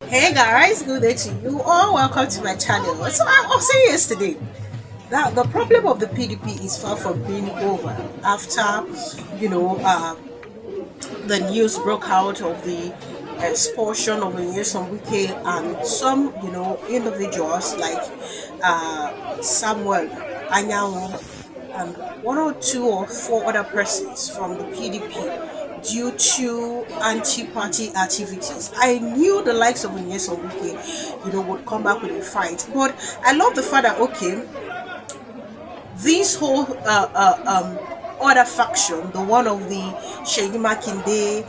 Hey guys, good day to you all. Welcome to my channel. So I was saying yesterday that the problem of the PDP is far from being over after the news broke out of the expulsion of Nyesom Wike and some individuals like Samuel Anyanwu and one or two or four other persons from the PDP due to anti-party activities. I knew the likes of Nyesom Wike, would come back with a fight. But I love the fact that this whole other faction, the one of the MAKINDE,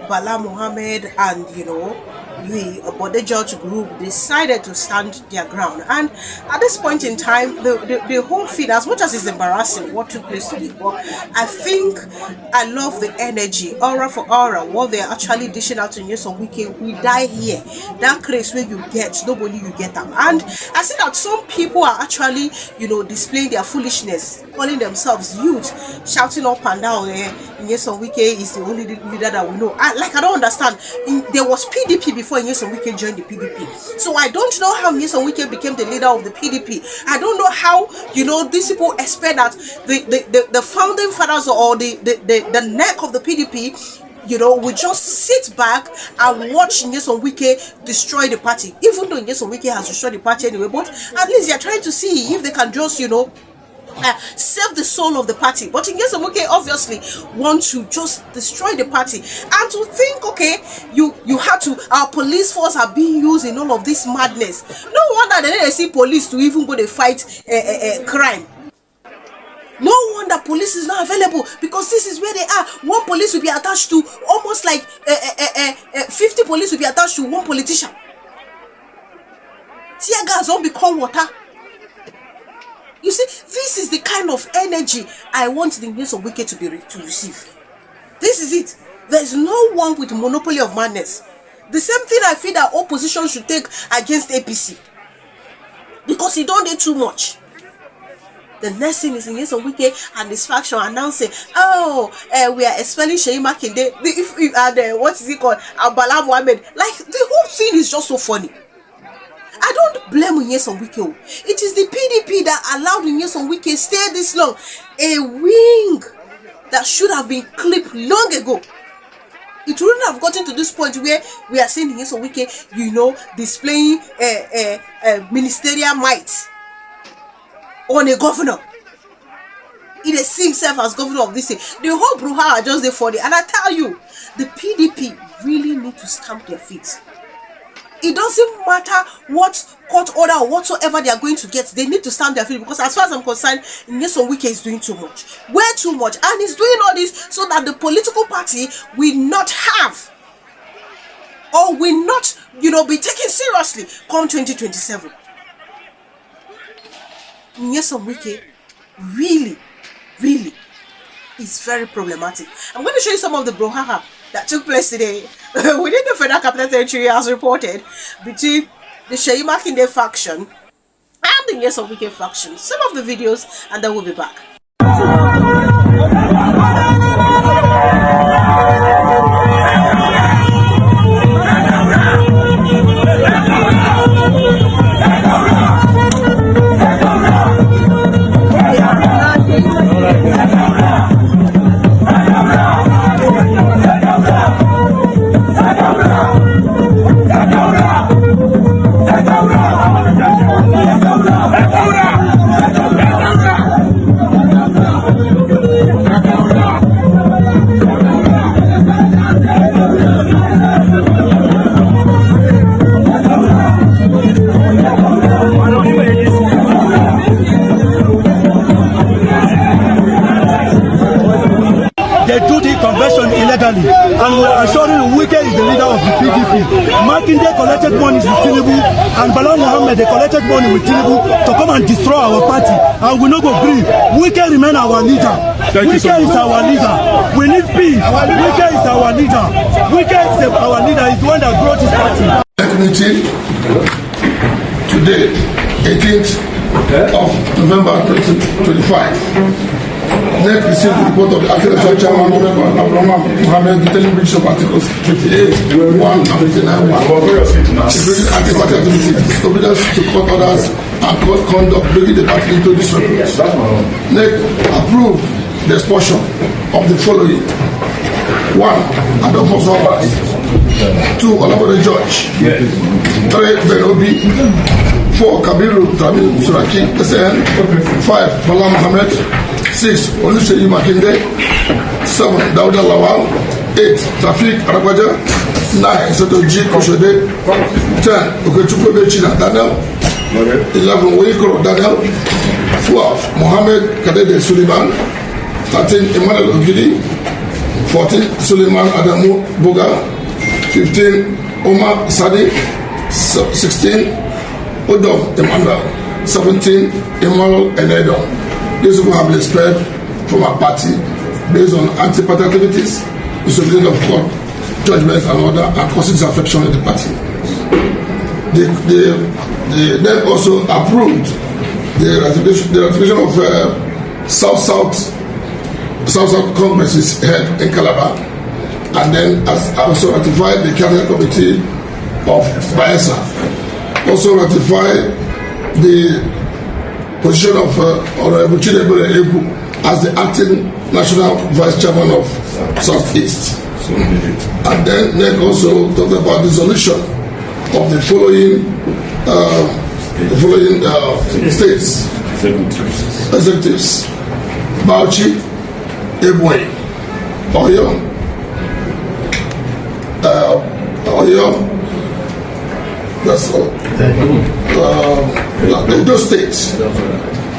Bala Mohammed, and the Bode George group decided to stand their ground. And at this point in time, the whole thing, as much as it's embarrassing what took place today, but I think I love the energy, aura for aura, what they're actually dishing out to Nyesom Wike. We die here. That craze where you get, nobody you get them. And I see that some people are actually, displaying their foolishness, calling themselves youth, shouting up and down, Nyesom Wike is the only leader that we know. I don't understand. There was PDP before Nyesom Wike joined the PDP. So I don't know how Nyesom Wike became the leader of the PDP. I don't know how, these people expect that the founding fathers or the neck of the PDP, we just sit back and watch Nyesom Wike destroy the party. Even though Nyesom Wike has destroyed the party anyway, but at least they're trying to see if they can just, save the soul of the party. But Nyesom Wike obviously want to just destroy the party. And to think, you had to, our police force are being used in all of this madness. No wonder they didn't see police to even go to fight crime. No wonder police is not available, because this is where they are. One police will be attached to almost like 50 police will be attached to one politician. Tear gas won't become water. You see, this is the kind of energy I want the Nyesom Wike to receive. This is it. There is no one with monopoly of madness. The same thing I feel that opposition should take against APC, because he don't do too much. The next thing is Nyesom Wike and this faction announcing, we are expelling Makinde. What is it called? Bala Mohammed. Like, the whole thing is just so funny. I don't blame Nyesom Wike. It is the PDP that allowed Nyesom Wike stay this long. A wing that should have been clipped long ago. It wouldn't have gotten to this point where we are seeing Nyesom Wike, displaying ministerial might on a governor. He see himself as governor of this thing. The whole brouhaha are just there for it. And I tell you, the PDP really need to stamp their feet. It doesn't matter what court order or whatsoever they are going to get, they need to stand their feet, because as far as I'm concerned, Nyesom Wike is doing too much. Way too much. And he's doing all this so that the political party will not have, or will not, be taken seriously come 2027. Nyesom Wike really is very problematic. I'm going to show you some of the brouhaha that took place today within the Federal Capital Territory, as reported, between the Makinde faction and the Nyesom Wike faction. Some of the videos, and then we'll be back. illegally, and we are assuring Wike is the leader of the PDP. Makinde collected money with Tinubu, and Bala Mohammed they collected money with Tinubu to come and destroy our party, and we no go green. Wike remain our leader. Wike is our leader. We need peace. Wike is our leader. Wike is our leader. He's the one that brought his party. Meeting today, 18th of November 2025. Next, received the report of the acting national chairman, Abraham Mohammed, detailing breach of articles 58, 1 and 59, 1. Including anti-party activity, disobedience to court orders, and court conduct bringing the party into disrepute. Next, approved the expulsion of the following: 1. Adolphus Obas, 2. Olabode George, 3. Ben Obi, 4. Kabiru Tamil Suraki SN, 5. Bala Mohammed, 6. Oluseyi Makinde, 7. Dauda Lawal, 8. Tafik Arabaja, 9. Sotoji Koshode, 10. Okechukwu Bechina Daniel, 11. Wikoro Daniel, 12. Mohammed Kadede Suleiman, 13. Emmanuel Ogidi, 14. Suleiman Adamu Boga, 15. Omar Sadi, 16. Odom Emmanuel, 17. Emmanuel Enedon. These people have been expelled from our party based on anti-party activities, disobedience of court judgments and order, and causing disaffection in the party. They also approved the ratification of South Congresses held in Calabar, and then also ratified the Cabinet Committee of Bayelsa. Also ratified the position of Honorable Chinebere Ebu as the acting national vice chairman of Southeast. And then NEC also talked about the dissolution of the following states executives: Bauchi, Ebonyi, Oyo, that's all. Those states,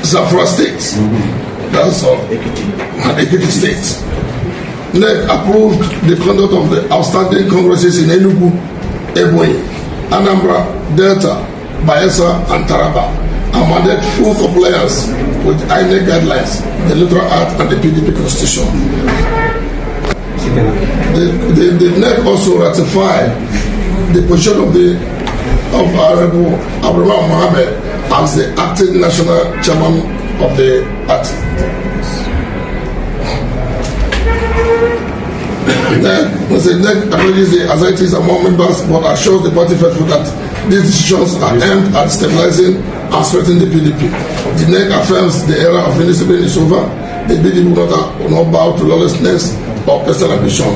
Zafra State, that's all. And Ekiti State. NEC approved the conduct of the outstanding congresses in Enugu, Ebonyi, Anambra, Delta, Bayelsa, and Taraba, and mandated full compliance with INEC guidelines, the Electoral Act, and the PDP Constitution. The NEC also ratified the position of Honorable Abraham Mohammed as the acting national chairman of the party. The NEC acknowledges the anxieties among members, but assures the party faithful that these decisions are aimed at stabilizing and strengthening the PDP. The NEC affirms the era of indiscipline is over. The PDP will not bow to lawlessness or personal ambition.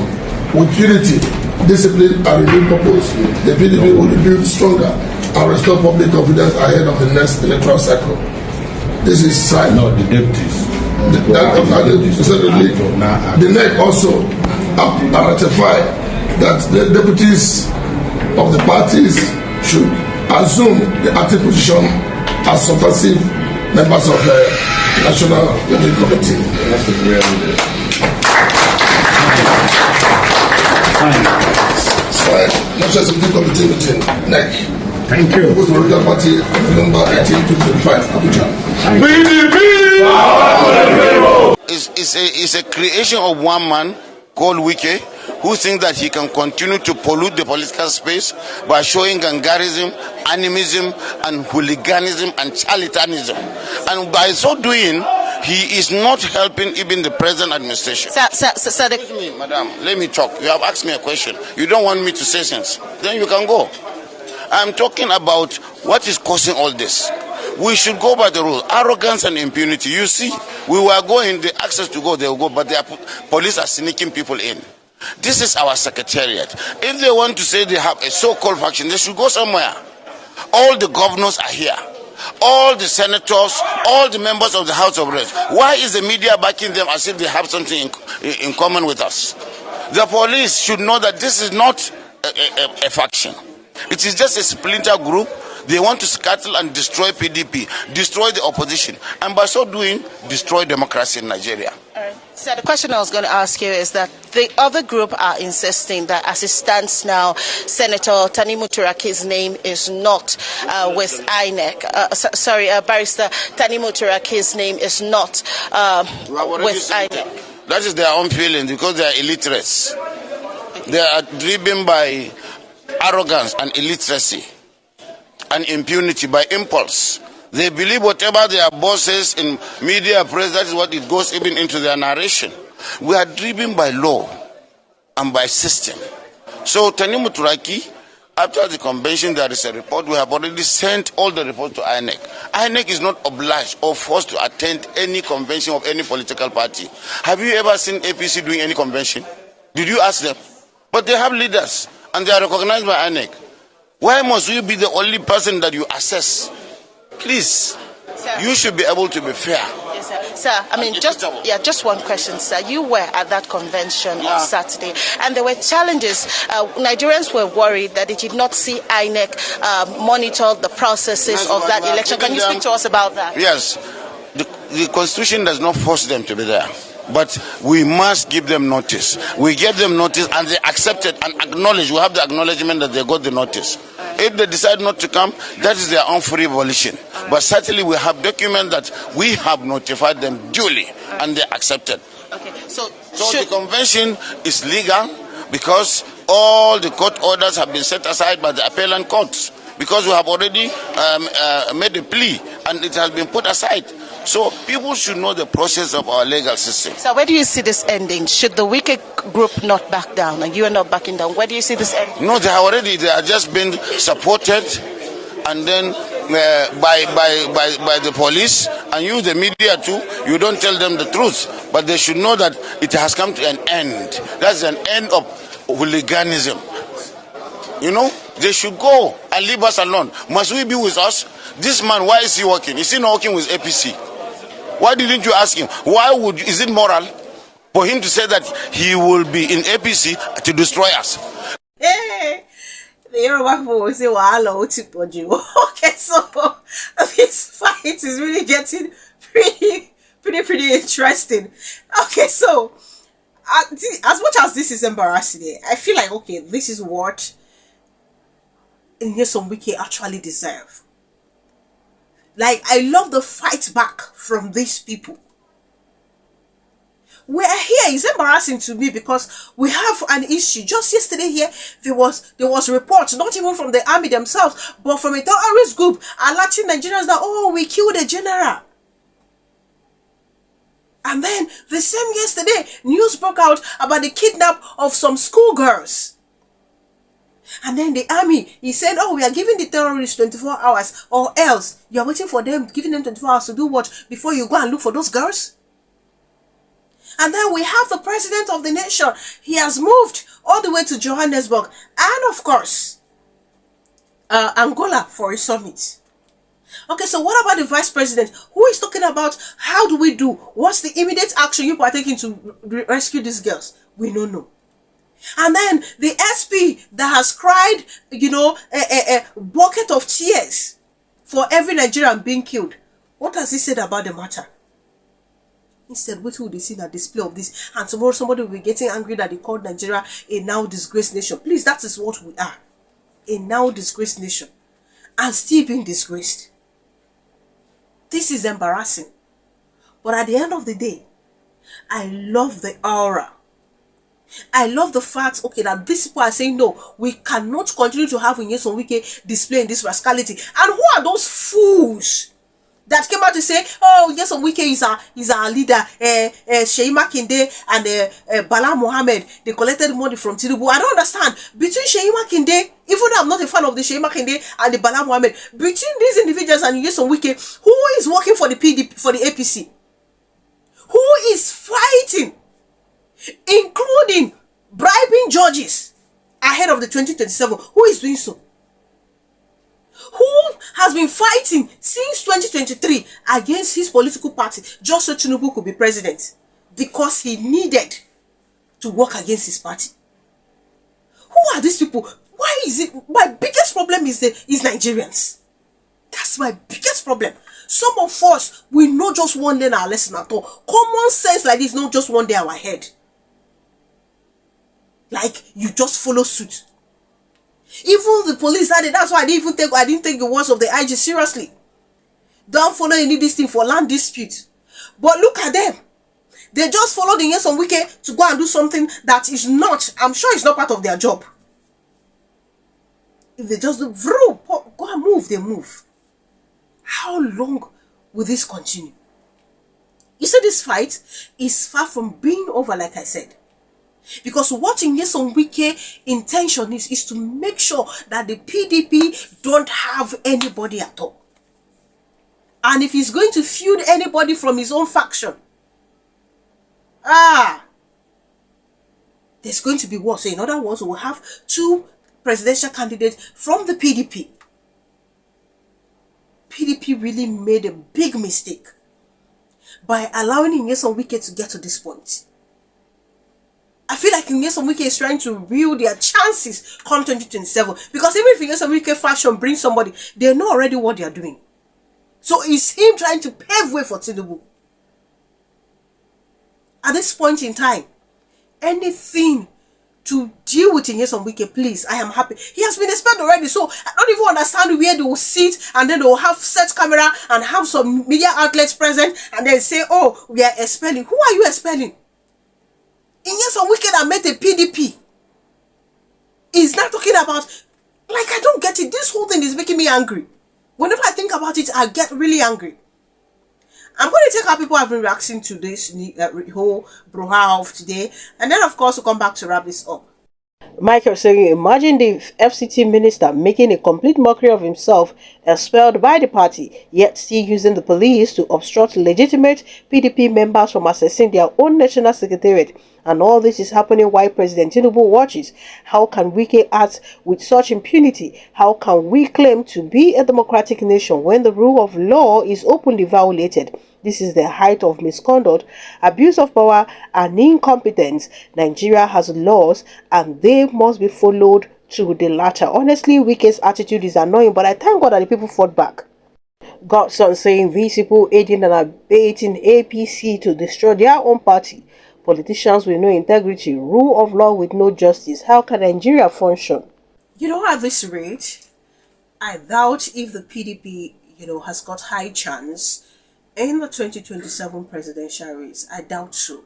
With unity, discipline, and renewed purpose, the PDP will be built stronger and restore public confidence ahead of the next electoral cycle. This is signed. No, the deputies. The NEC also ratified that the deputies of the parties should assume the active position as substantive members of the National Working Committee. National Executive Committee meeting, NEC. Thank you. Political Party, November 18 to 25, Abuja. It's a creation of one man called WIKE, who thinks that he can continue to pollute the political space by showing gangarism, animism, and hooliganism and charlatanism. And by so doing, he is not helping even the present administration. Excuse me, madam, let me talk. You have asked me a question. You don't want me to say things. Then you can go. I'm talking about what is causing all this. We should go by the rule. Arrogance and impunity. You see, we were going, the access to go, they will go, but the police are sneaking people in. This is our secretariat. If they want to say they have a so-called faction, they should go somewhere. All the governors are here. All the senators, all the members of the House of Reps. Why is the media backing them as if they have something in common with us? The police should know that this is not a faction. It is just a splinter group. They want to scatter and destroy PDP, destroy the opposition, and by so doing, destroy democracy in Nigeria. All right. So the question I was going to ask you is that the other group are insisting that as it stands now, Senator Tanimu Turaki's name is not with INEC. Barrister Tanimu Turaki's name is not with INEC. That is their own feeling because they are illiterates. They are driven by arrogance and illiteracy and impunity, by impulse. They believe whatever their boss says in media press, that is what it goes even into their narration. We are driven by law and by system. So Tanimu Turaki, after the convention, there is a report. We have already sent all the reports to INEC. INEC is not obliged or forced to attend any convention of any political party. Have you ever seen APC doing any convention? Did you ask them? But they have leaders and they are recognized by INEC. Why must you be the only person that you assess? Please, sir, you should be able to be fair. Yes, sir. Sir, I mean, just one question, sir. You were at that convention on Saturday, and there were challenges. Nigerians were worried that they did not see INEC monitor the processes of that election. Can you speak to us about that? Yes. The Constitution does not force them to be there. But we must give them notice. We give them notice and they accept it and acknowledge. We have the acknowledgement that they got the notice. If they decide not to come, that is their own free volition. But certainly we have document that we have notified them duly and they accepted. Okay. So the convention is legal because all the court orders have been set aside by the appellant courts because we have already made a plea and it has been put aside. So people should know the process of our legal system. So where do you see this ending? Should the WIKE group not back down and you are not backing down? Where do you see this ending? No, they are just being supported and then by the police and you, the media too. You don't tell them the truth, but they should know that it has come to an end. That's an end of hooliganism. You know, they should go and leave us alone. Must we be with us? This man, why is he working? Is he not working with APC? Why didn't you ask him? Is it moral for him to say that he will be in APC to destroy us? Hey, the Yoruba people will say, okay, so this fight is really getting pretty interesting. Okay, so as much as this is embarrassing, I feel like, okay, this is what Nyesom Wike actually deserve. Like, I love the fight back from these people. We're here. It's embarrassing to me because we have an issue. Just yesterday here, there was reports, not even from the army themselves, but from a terrorist group alerting Nigerians that, oh, we killed a general. And then the same yesterday, news broke out about the kidnap of some schoolgirls. And then the army, he said, oh, we are giving the terrorists 24 hours or else you are waiting for them, giving them 24 hours to do what before you go and look for those girls? And then we have the president of the nation. He has moved all the way to Johannesburg and of course, Angola for a summit. Okay, so what about the vice president who is talking about how do we do? What's the immediate action you are taking to rescue these girls? We don't know. And then the SP that has cried, you know, a bucket of tears for every Nigerian being killed. What has he said about the matter? Instead, wait till they see a display of this. And tomorrow somebody will be getting angry that they called Nigeria a now disgraced nation. Please, that is what we are. A now disgraced nation. And still being disgraced. This is embarrassing. But at the end of the day, I love the aura. I love the fact, okay, that these people are saying, no, we cannot continue to have Nyesom Wike displaying this rascality. And who are those fools that came out to say, oh, Nyesom Wike is our leader, MAKINDE and Bala Mohammed, they collected money from Tinubu. I don't understand. Between MAKINDE, even though I'm not a fan of the MAKINDE and the Bala Mohammed, between these individuals and Nyesom Wike, who is working for the APC? Who is fighting? Including bribing judges ahead of the 2027. Who is doing so? Who has been fighting since 2023 against his political party just so Tinubu could be president because he needed to work against his party? Who are these people? Why is it? My biggest problem is Nigerians. That's my biggest problem. Some of us, we know just one day our lesson at all. Common sense like this, not just one day our head. Like, you just follow suit. Even the police had it. That's why I didn't take the words of the IG seriously. Don't follow any this thing for land dispute. But look at them. They just follow the Nyesom Wike to go and do something that is not, I'm sure it's not part of their job. If they just do, go and move, they move. How how long will this continue? You see, this fight is far from being over, like I said. Because what Nyesom Wike intention is to make sure that the PDP don't have anybody at all. And if he's going to feud anybody from his own faction, there's going to be war. So in other words, we'll have two presidential candidates from the PDP. PDP really made a big mistake by allowing Nyesom Wike to get to this point. I feel like Nyesom Wike is trying to reel their chances come 2027. Because even if Nyesom Wike faction brings somebody, they know already what they are doing. So it's him trying to pave way for Tinubu. At this point in time, anything to deal with Nyesom Wike, please, I am happy. He has been expelled already, so I don't even understand where they will sit and then they will have set camera and have some media outlets present and then say, oh, we are expelling. Who are you expelling? Nyesom Wike that made a PDP is not talking about, like, I don't get it. This whole thing is making me angry. Whenever I think about it, I get really angry. I'm going to take how people have been reacting to this whole brouhaha of today. And then, of course, we'll come back to wrap this up. Michael saying, imagine the FCT minister making a complete mockery of himself, expelled by the party, yet still using the police to obstruct legitimate PDP members from accessing their own national secretariat. And all this is happening while President Tinubu watches. How can Wike act with such impunity? How can we claim to be a democratic nation when the rule of law is openly violated? This is the height of misconduct, abuse of power, and incompetence. Nigeria has laws and they must be followed to the latter. Honestly, Wike's attitude is annoying, but I thank God that the people fought back. Godson saying these people aiding and abetting APC to destroy their own party. Politicians with no integrity, rule of law with no justice. How can Nigeria function? You know, at this rate, I doubt if the PDP, has got high chance in the 2027 presidential race. I doubt so.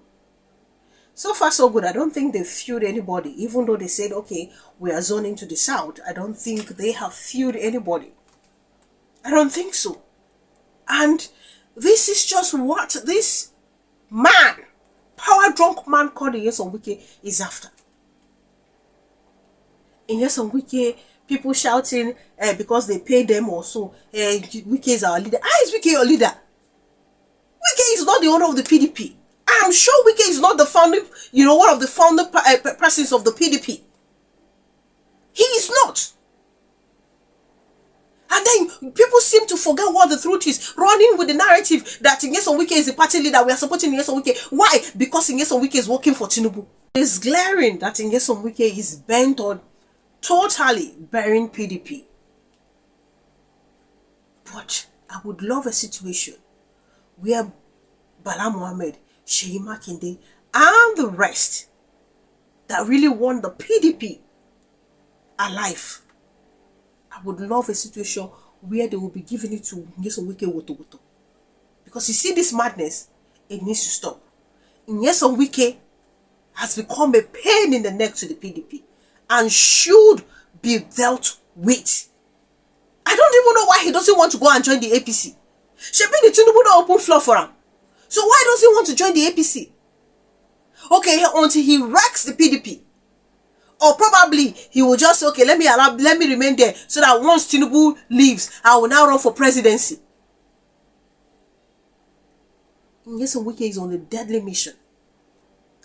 So far, so good. I don't think they've feud anybody, even though they said, okay, we are zoning to the south. I don't think they have feud anybody. I don't think so. And this is just what this man, power drunk man called Nyesom Wike, is after. In Nyesom Wike, people shouting because they pay them or so, Wike is our leader. How is Wike your leader? Wike is not the owner of the PDP. I'm sure Wike is not the founding, one of the founding persons of the PDP. He is not. And then people seem to forget what the truth is, running with the narrative that Nyesom Wike is the party leader. We are supporting Nyesom Wike. Why? Because Nyesom Wike is working for Tinubu. It's glaring that Nyesom Wike is bent on totally burying PDP. But I would love a situation where Bala Mohammed, Sheyi Makinde, and the rest that really want the PDP alive. I would love a situation where they will be giving it to Nyesom Wike woto. Because you see this madness, it needs to stop. Nyesom Wike has become a pain in the neck to the PDP and should be dealt with. I don't even know why he doesn't want to go and join the APC. Shebi the Tinubu don't open floor for him. So why does he want to join the APC? Okay, until he wrecks the PDP. Or probably he will just say, okay, let me remain there so that once Tinubu leaves, I will now run for presidency. Nyesom Wike is on a deadly mission.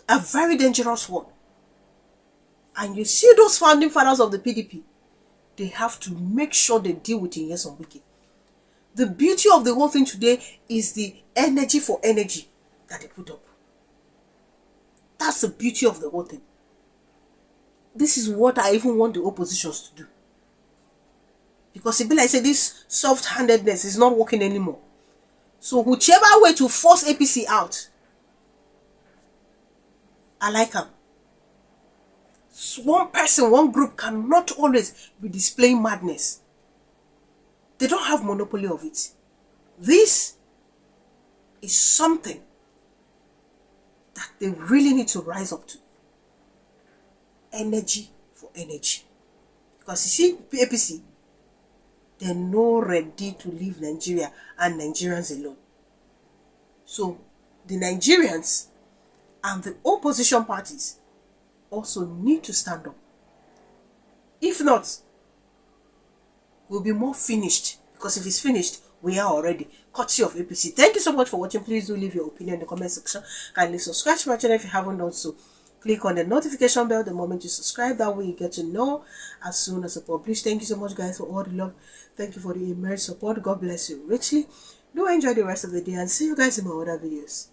A very dangerous one. And you see those founding fathers of the PDP, they have to make sure they deal with Nyesom Wike. The beauty of the whole thing today is the energy for energy that they put up. That's the beauty of the whole thing. This is what I even want the oppositions to do. Because it be like say this soft-handedness is not working anymore. So whichever way to force APC out, I like them. One person, one group cannot always be displaying madness. They don't have monopoly of it. This is something that they really need to rise up to. Energy for energy. Because you see, APC, they're not ready to leave Nigeria and Nigerians alone. So the Nigerians and the opposition parties also need to stand up. If not, we'll be more finished, because if it's finished, we are already. Courtesy of APC. Thank you so much for watching. Please do leave your opinion in the comment section. Kindly subscribe to my channel if you haven't done so. Click on the notification bell the moment you subscribe. That way you get to know as soon as I publish. Thank you so much, guys, for all the love. Thank you for the immense support. God bless you richly. Do enjoy the rest of the day and see you guys in my other videos.